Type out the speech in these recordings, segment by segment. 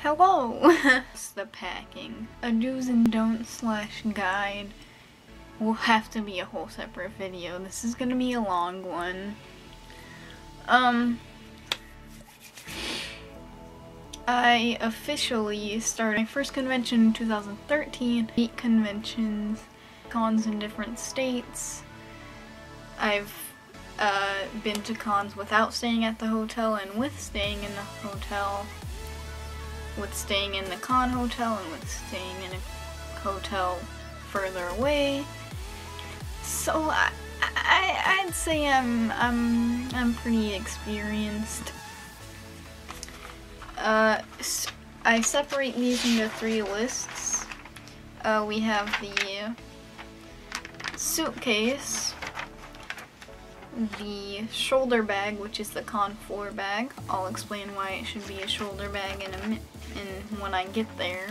Hello! It's the packing. A do's and don'ts / guide will have to be a whole separate video. This is gonna be a long one. I officially started my first convention in 2013. 8 conventions, cons in different states. I've been to cons without staying at the hotel and with staying in the hotel, with staying in the con hotel and with staying in a hotel further away. So I'd say I'm pretty experienced. I separate these into 3 lists. We have the suitcase, the shoulder bag, which is the con floor bag. I'll explain why it should be a shoulder bag when I get there.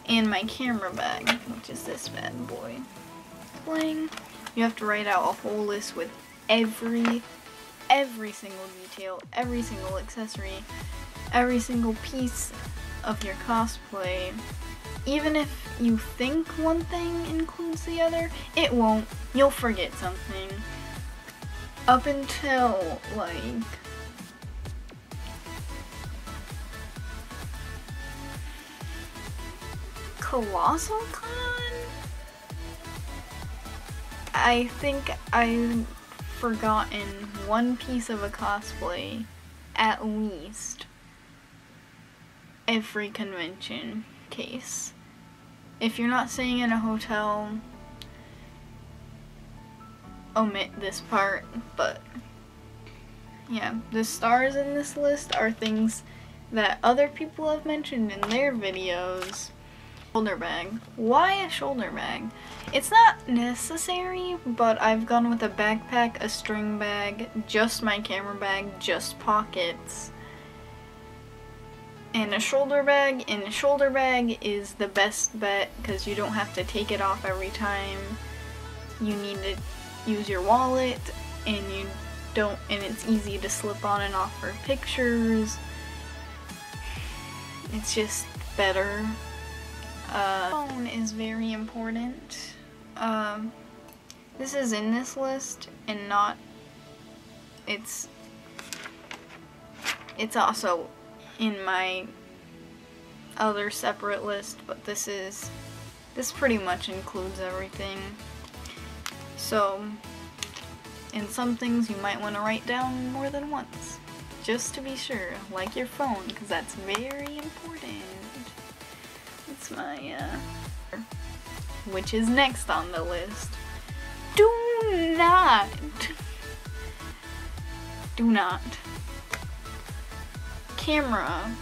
And my camera bag, which is this bad boy. Bling. You have to write out a whole list with every single detail, every single accessory, every single piece of your cosplay. Even if you think one thing includes the other, it won't. You'll forget something. Up until, like, Colossal Con? I think I've forgotten one piece of a cosplay at least every convention case. If you're not staying in a hotel, omit this part, but yeah, the stars in this list are things that other people have mentioned in their videos. Shoulder bag. Why a shoulder bag? It's not necessary, but I've gone with a backpack, a string bag, just my camera bag, just pockets, and a shoulder bag. And a shoulder bag is the best bet because you don't have to take it off every time you need to use your wallet, and it's easy to slip on and off for pictures. It's just better. Phone is very important. This is in this list and not, it's also in my other separate list, but this pretty much includes everything. So, and some things you might want to write down more than once, just to be sure, like your phone, because that's very important. It's my, which is next on the list. Do not. Camera.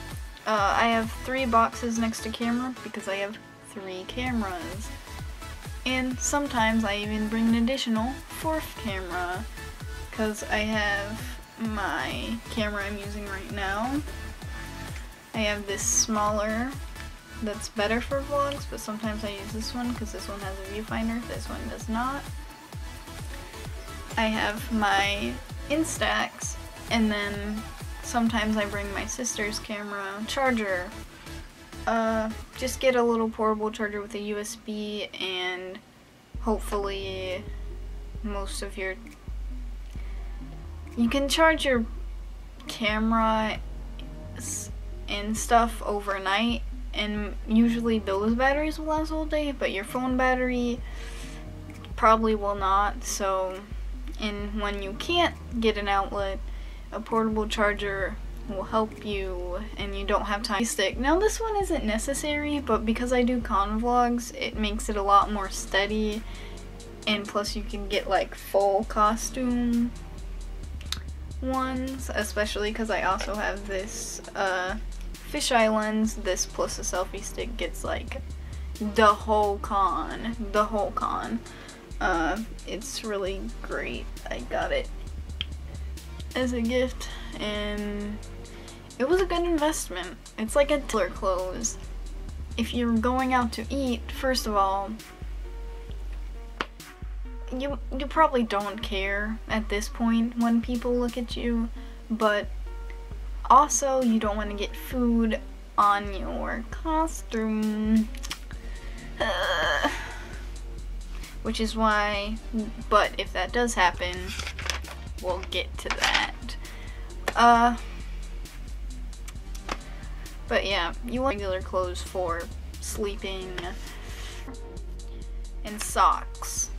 I have 3 boxes next to camera because I have 3 cameras. And sometimes I even bring an additional 4th camera because I have my camera I'm using right now. I have this smaller that's better for vlogs, but sometimes I use this one because this one has a viewfinder, this one does not. I have my Instax, and then sometimes I bring my sister's camera. Charger. Just get a little portable charger with a USB, and hopefully most of you can charge your camera and stuff overnight, and usually those batteries will last all day, but your phone battery probably will not. So, and when you can't get an outlet, a portable charger will help you, and you don't have time to stick. Now this one isn't necessary, but because I do con vlogs, it makes it a lot more steady, and plus you can get like full costume ones, especially because I also have this fisheye lens. This plus a selfie stick gets like the whole con. It's really great. I got it as a gift, and it was a good investment. It's like a tailor clothes. If you're going out to eat, first of all, you probably don't care at this point when people look at you, but also you don't want to get food on your costume. Which is why, but if that does happen, we'll get to that. But yeah, you want regular clothes for sleeping, and socks.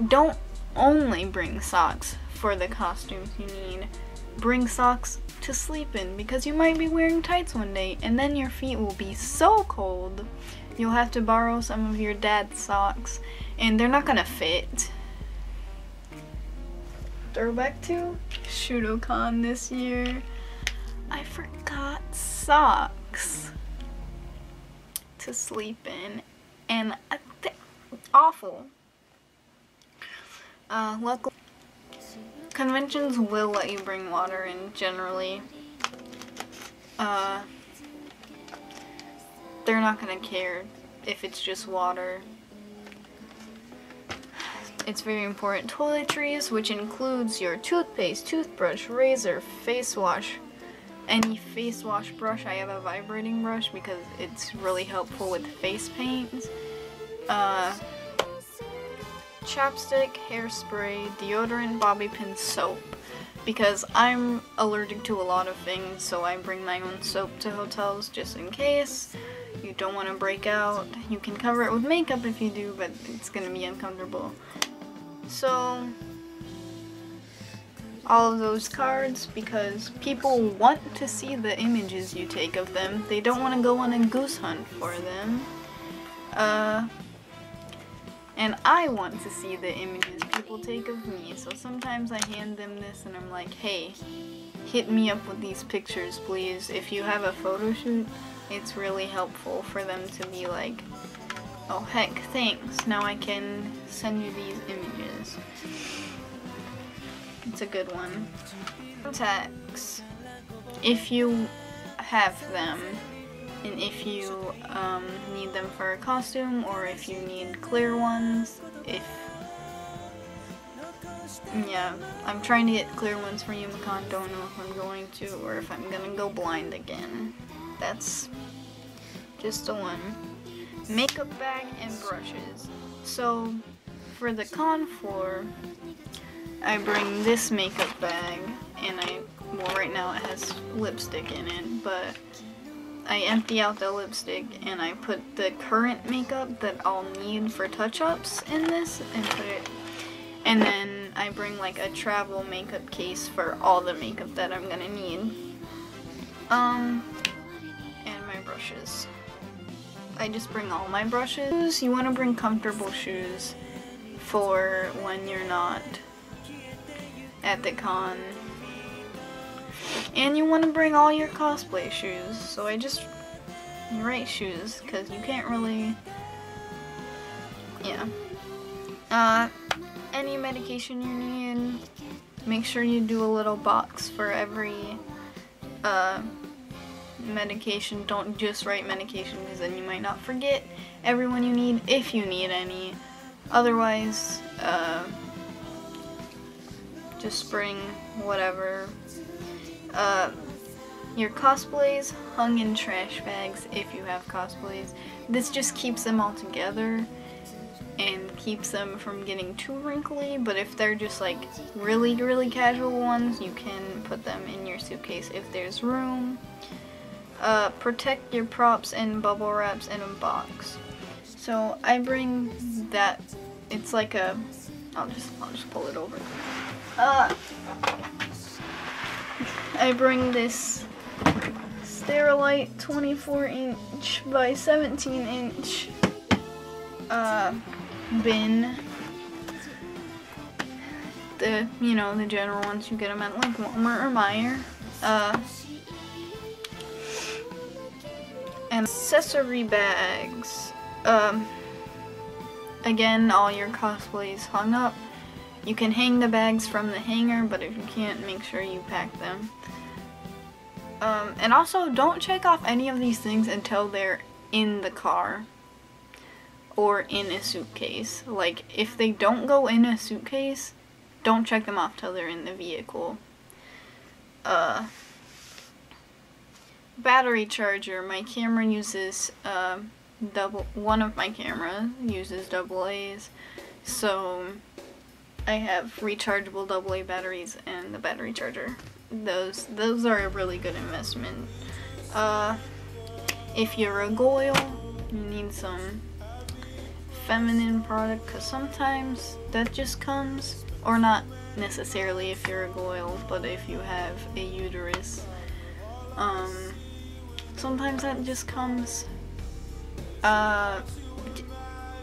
Don't only bring socks for the costumes you need. Bring socks to sleep in, because you might be wearing tights one day and then your feet will be so cold you'll have to borrow some of your dad's socks and they're not gonna fit. Throwback to Shooto-Con this year. I forgot socks to sleep in, and awful. Luckily, conventions will let you bring water in generally. They're not gonna care if it's just water. It's very important. Toiletries, which includes your toothpaste, toothbrush, razor, face wash. Any face wash brush. I have a vibrating brush because it's really helpful with face paint. Chapstick, hairspray, deodorant, bobby pin, soap. Because I'm allergic to a lot of things, so I bring my own soap to hotels just in case. You don't want to break out. You can cover it with makeup if you do, but it's gonna be uncomfortable. So, all of those cards, because people want to see the images you take of them. They don't want to go on a goose hunt for them. And I want to see the images people take of me, so sometimes I hand them this and I'm like, hey, hit me up with these pictures, please. If you have a photo shoot, it's really helpful for them to be like, oh heck, thanks, now I can send you these images. It's a good one. Contacts, if you have them, and if you need them for a costume, or if you need clear ones, yeah, I'm trying to get clear ones for YumaCon, don't know if I'm going to, or if I'm gonna go blind again. That's just the one. Makeup bag and brushes. So, for the con floor, I bring this makeup bag, and well, right now it has lipstick in it, but I empty out the lipstick and I put the current makeup that I'll need for touch-ups in this and put it, and then I bring like a travel makeup case for all the makeup that I'm gonna need. And my brushes. I just bring all my brushes. You want to bring comfortable shoes for when you're not at the con. And you want to bring all your cosplay shoes. So I just write shoes because you can't really, yeah. Any medication you need, make sure you do a little box for every medication. Don't just write medication because then you might not forget everyone you need if you need any. Otherwise, just bring whatever. Your cosplays hung in trash bags if you have cosplays. This just keeps them all together and keeps them from getting too wrinkly, but if they're just like really, really casual ones, you can put them in your suitcase if there's room. Protect your props and bubble wraps in a box. So I bring that, it's like a, I'll just pull it over. I bring this Sterilite 24-inch by 17-inch bin. The, you know, the general ones, you get them at like Walmart or Meijer. And accessory bags. Again, all your cosplays hung up. You can hang the bags from the hanger, but if you can't, make sure you pack them. And also, don't check off any of these things until they're in the car or in a suitcase. Like, if they don't go in a suitcase, don't check them off till they're in the vehicle. battery charger. My camera uses one of my cameras uses AA's, so I have rechargeable AA batteries and the battery charger. Those are a really good investment. If you're a goyle, you need some feminine product, because sometimes that just comes, or not necessarily if you're a goyle, but if you have a uterus, sometimes that just comes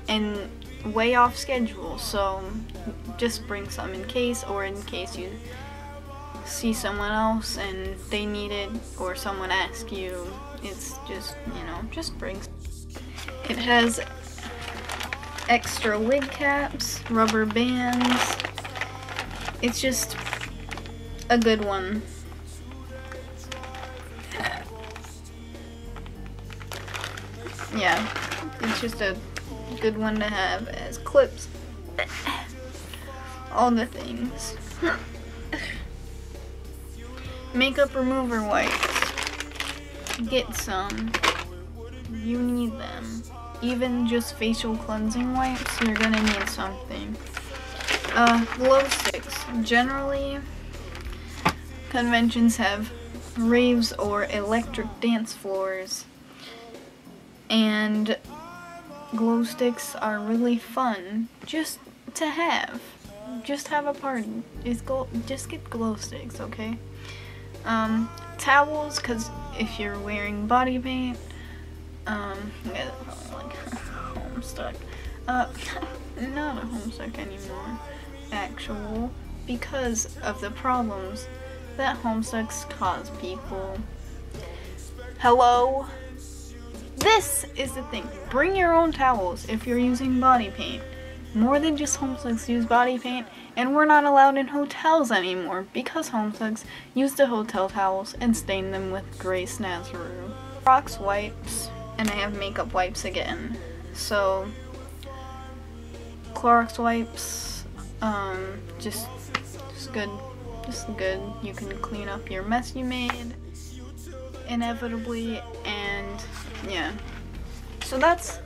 and way off schedule, so just bring some in case, or in case you see someone else and they need it, or someone asks you. It's just, you know, just bring. It has extra wig caps, rubber bands. It's just a good one. Yeah, it's just a good one to have as clips. All the things. Makeup remover wipes. Get some. You need them. Even just facial cleansing wipes, you're gonna need something. Glow sticks. Generally, conventions have raves or electric dance floors, and glow sticks are really fun just to have. Just have a party. Just get glow sticks, okay? Towels, because if you're wearing body paint, yeah, that's probably like Homestuck. Not a Homestuck anymore, actual, because of the problems that Homestucks cause people. Hello? This is the thing. Bring your own towels if you're using body paint. More than just Homestucks use body paint, and we're not allowed in hotels anymore because Homestucks use the hotel towels and stain them with gray snazaroo. Clorox wipes, and I have makeup wipes again. So, Clorox wipes, just good. Just good. You can clean up your mess you made, inevitably, and yeah. So that's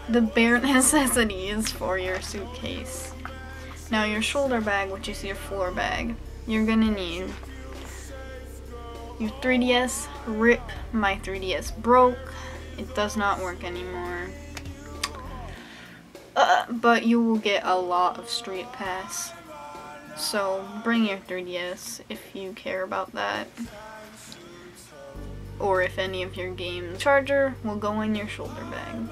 the bare necessities for your suitcase. Now your shoulder bag, which is your floor bag, you're gonna need your 3DS. RIP, my 3DS broke. It does not work anymore. But you will get a lot of Street Pass. So bring your 3DS if you care about that. Or if any of your games. Charger will go in your shoulder bag.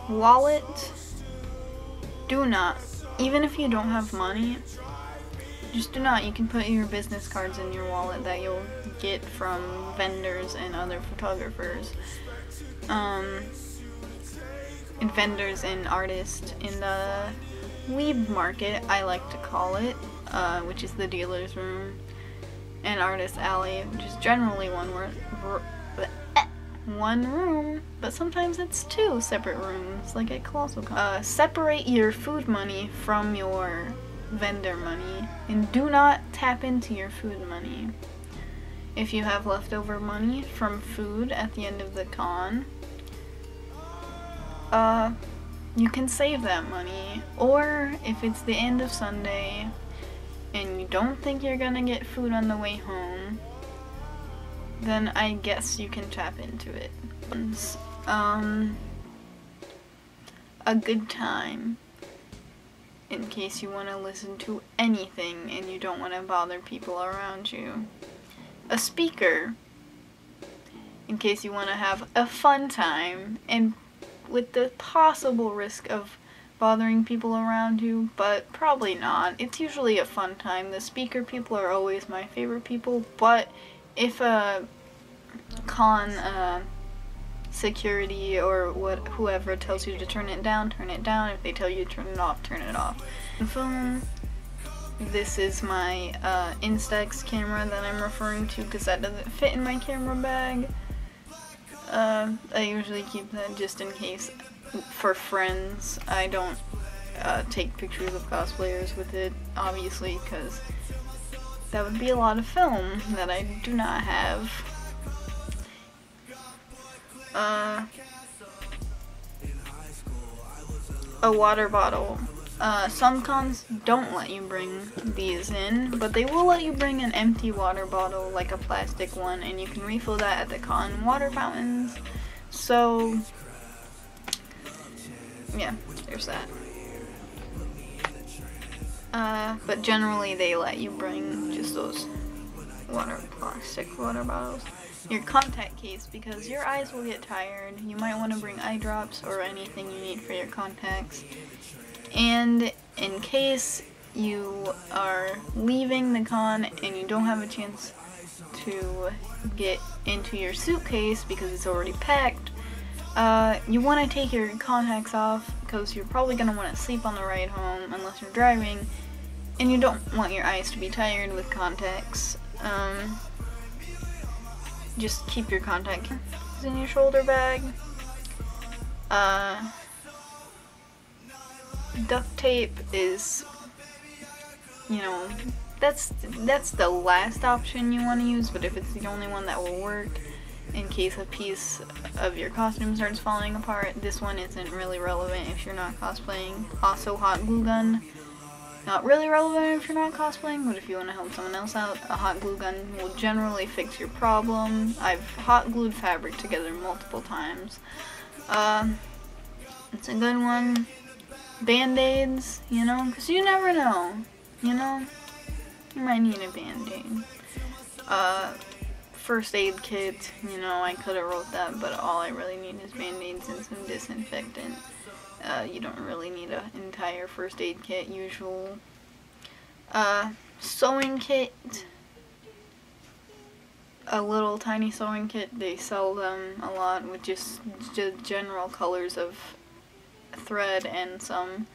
Wallet, do not, even if you don't have money, just do not. You can put your business cards in your wallet that you'll get from vendors and other photographers, and vendors and artists in the weeb market, I like to call it, which is the dealer's room, and artist alley, which is generally one room, but sometimes it's two separate rooms, like at Colossal Con. Separate your food money from your vendor money, and do not tap into your food money. If you have leftover money from food at the end of the con, you can save that money, or if it's the end of Sunday and you don't think you're gonna get food on the way home, then I guess you can tap into it. A good time, in case you want to listen to anything and you don't want to bother people around you. A speaker, in case you want to have a fun time, and with the possible risk of bothering people around you, but probably not. It's usually a fun time. The speaker people are always my favorite people, but if a con security or whoever tells you to turn it down, turn it down. If they tell you to turn it off, turn it off. Phone. This is my Instax camera that I'm referring to because that doesn't fit in my camera bag. I usually keep that just in case for friends. I take pictures of cosplayers with it, obviously, because that would be a lot of film that I do not have. A water bottle. Some cons don't let you bring these in, but they will let you bring an empty water bottle, like a plastic one, and you can refill that at the con water fountains. So, yeah, there's that. But generally they let you bring just those plastic water bottles. Your contact case, because your eyes will get tired. You might want to bring eye drops or anything you need for your contacts. And in case you are leaving the con and you don't have a chance to get into your suitcase because it's already packed, you want to take your contacts off because you're probably going to want to sleep on the ride home unless you're driving, and you don't want your eyes to be tired with contacts. Just keep your contacts in your shoulder bag. Duct tape is, you know, that's the last option you want to use, but if it's the only one that will work in case a piece of your costume starts falling apart, this one isn't really relevant if you're not cosplaying. Also, hot glue gun. Not really relevant if you're not cosplaying, but if you want to help someone else out, a hot glue gun will generally fix your problem. I've hot glued fabric together multiple times. It's a good one. Band-aids, you know, because you never know, you know, you might need a band-aid. First aid kit, you know, I could have wrote that, but all I really need is band-aids and some disinfectant. You don't really need an entire first aid kit, usual. Sewing kit. A little tiny sewing kit, they sell them a lot with just general colors of thread and some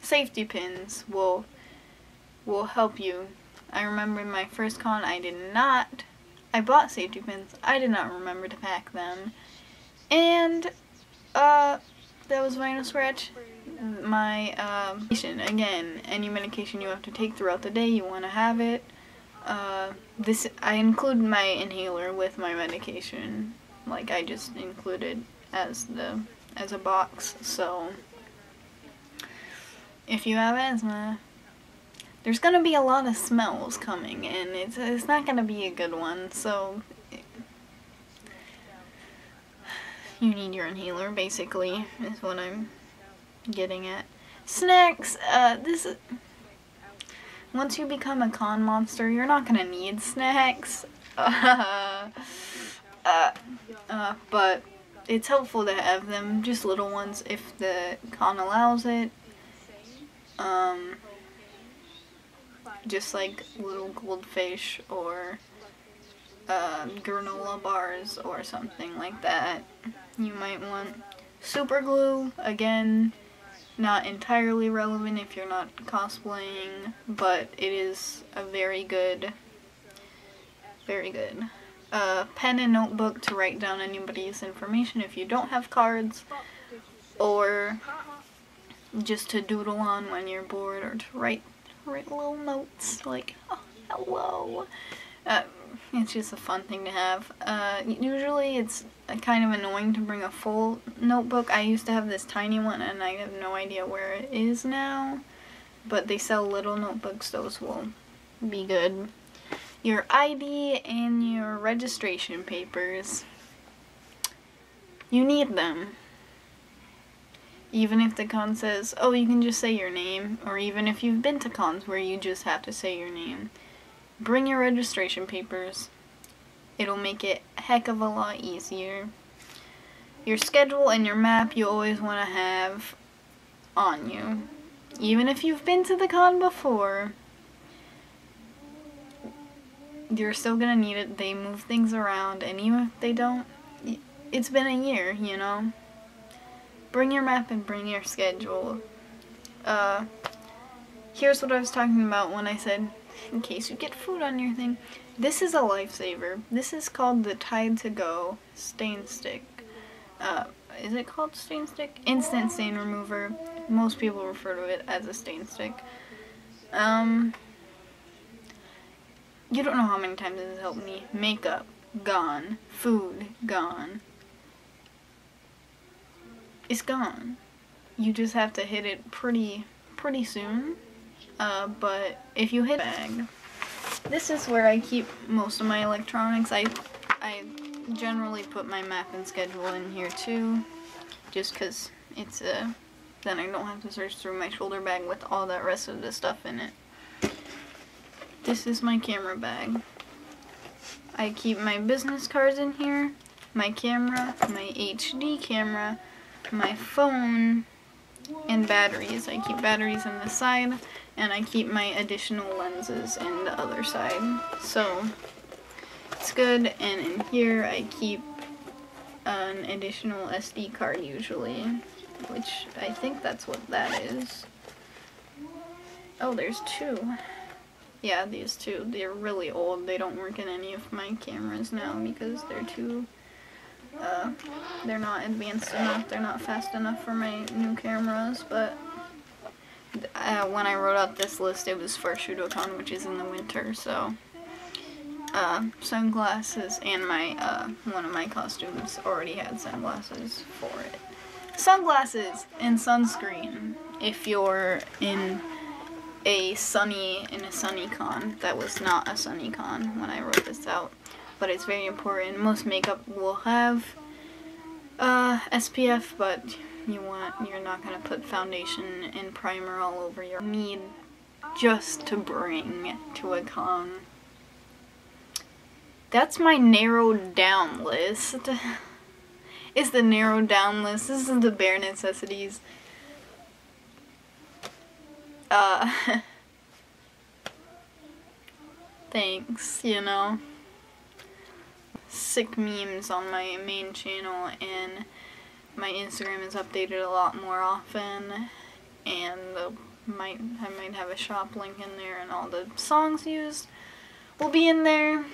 safety pins will help you. I remember in my first con I bought safety pins. I did not remember to pack them, and that was vinyl scratch. My again, any medication you have to take throughout the day, you want to have it. I include my inhaler with my medication. Like, I just included as a box. So if you have asthma, there's gonna be a lot of smells coming, and it's not gonna be a good one. So you need your inhaler, basically, is what I'm getting at. Snacks. Once you become a con monster, you're not gonna need snacks. But it's helpful to have them, just little ones if the con allows it. Just like little goldfish or granola bars or something like that. You might want super glue, again, not entirely relevant if you're not cosplaying, but it is a very good pen and notebook to write down anybody's information if you don't have cards, or just to doodle on when you're bored, or to write little notes like, oh, hello. It's just a fun thing to have. Usually it's kind of annoying to bring a full notebook. I used to have this tiny one and I have no idea where it is now, but they sell little notebooks. Those will be good. Your ID and your registration papers, you need them. Even if the con says, oh, you can just say your name, or even if you've been to cons where you just have to say your name, bring your registration papers. It'll make it a heck of a lot easier. Your schedule and your map you always want to have on you. Even if you've been to the con before, you're still gonna need it. They move things around, and even if they don't, it's been a year, you know? Bring your map and bring your schedule. Here's what I was talking about when I said, in case you get food on your thing. This is a lifesaver. This is called the Tide to Go Stain Stick. is it called stain stick? Instant stain remover. Most people refer to it as a stain stick. You don't know how many times this has helped me. Makeup, gone. Food, gone. It's gone. You just have to hit it pretty soon. But if you hit bag, this is where I keep most of my electronics. I generally put my map and schedule in here too, just because it's then I don't have to search through my shoulder bag with all that rest of the stuff in it. This is my camera bag. I keep my business cards in here, my camera, my HD camera, my phone, and batteries. I keep batteries on the side, and I keep my additional lenses in the other side. So it's good. And in here I keep an additional SD card usually, which I think that's what that is. Oh, there's two. Yeah, these two. They're really old. They don't work in any of my cameras now because they're too, they're not advanced enough. They're not fast enough for my new cameras, but when I wrote out this list, it was for Shooto-Con, which is in the winter, so sunglasses, and my one of my costumes already had sunglasses for it. Sunglasses and sunscreen if you're in a sunny con. That was not a sunny con when I wrote this out, but it's very important. Most makeup will have SPF, but you're not gonna put foundation and primer all over your need just to bring to a con. That's my narrowed down list. It's the narrowed down list. This is the bare necessities. Thanks, you know. Sick memes on my main channel, and my Instagram is updated a lot more often, and I might have a shop link in there, and all the songs used will be in there.